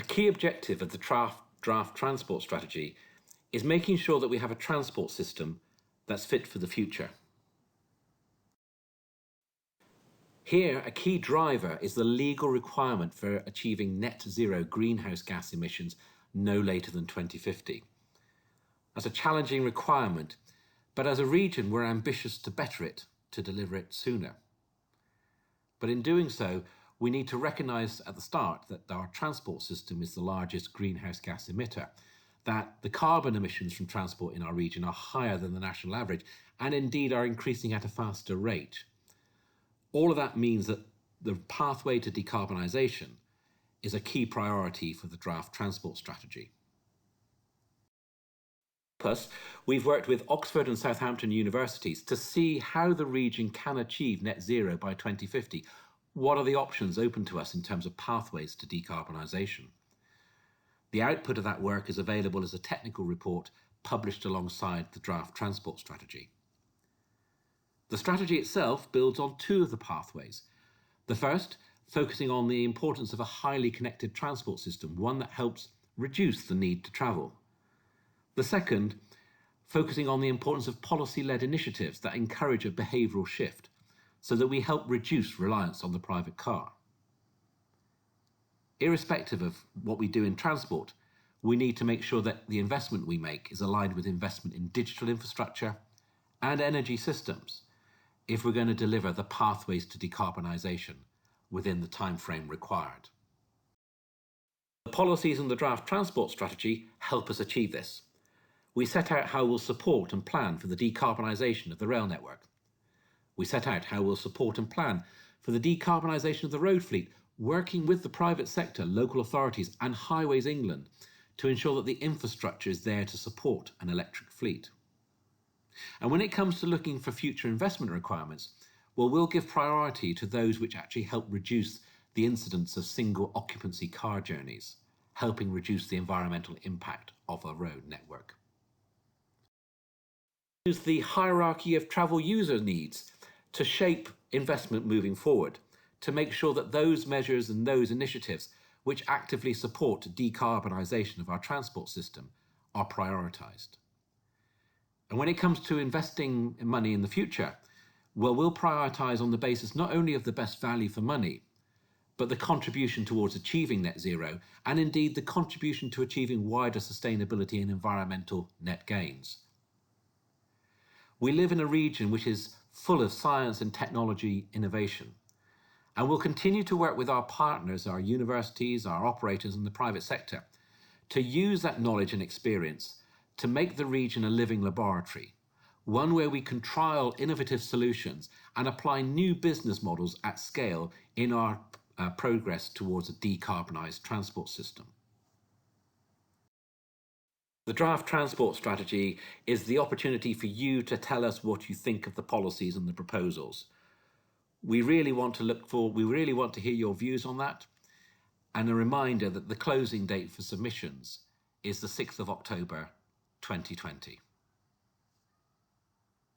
key objective of the draft transport strategy is making sure that we have a transport system that's fit for the future. Here, a key driver is the legal requirement for achieving net zero greenhouse gas emissions no later than 2050. That's a challenging requirement, but as a region, we're ambitious to better it, to deliver it sooner. But in doing so, we need to recognise at the start that our transport system is the largest greenhouse gas emitter, that the carbon emissions from transport in our region are higher than the national average, and indeed are increasing at a faster rate. All of that means that the pathway to decarbonisation is a key priority for the draft transport strategy. Plus, we've worked with Oxford and Southampton universities to see how the region can achieve net zero by 2050. What are the options open to us in terms of pathways to decarbonisation? The output of that work is available as a technical report published alongside the draft transport strategy. The strategy itself builds on two of the pathways. The first, focusing on the importance of a highly connected transport system, one that helps reduce the need to travel. The second, focusing on the importance of policy-led initiatives that encourage a behavioural shift so that we help reduce reliance on the private car. Irrespective of what we do in transport, we need to make sure that the investment we make is aligned with investment in digital infrastructure and energy systems if we're going to deliver the pathways to decarbonisation within the timeframe required. The policies in the draft transport strategy help us achieve this. We set out how we'll support and plan for the decarbonisation of the rail network. We set out how we'll support and plan for the decarbonisation of the road fleet, working with the private sector, local authorities and Highways England to ensure that the infrastructure is there to support an electric fleet. And when it comes to looking for future investment requirements, well, we'll give priority to those which actually help reduce the incidence of single occupancy car journeys, helping reduce the environmental impact of a road network. Use the hierarchy of travel user needs to shape investment moving forward, to make sure that those measures and those initiatives which actively support decarbonisation of our transport system are prioritised. And when it comes to investing money in the future, well, we'll prioritise on the basis not only of the best value for money, but the contribution towards achieving net zero, and indeed the contribution to achieving wider sustainability and environmental net gains. We live in a region which is full of science and technology innovation, and we'll continue to work with our partners, our universities, our operators and the private sector to use that knowledge and experience to make the region a living laboratory, one where we can trial innovative solutions and apply new business models at scale in our progress towards a decarbonised transport system. The draft transport strategy is the opportunity for you to tell us what you think of the policies and the proposals. We really want to hear your views on that. And a reminder that the closing date for submissions is the 6th of October, 2020.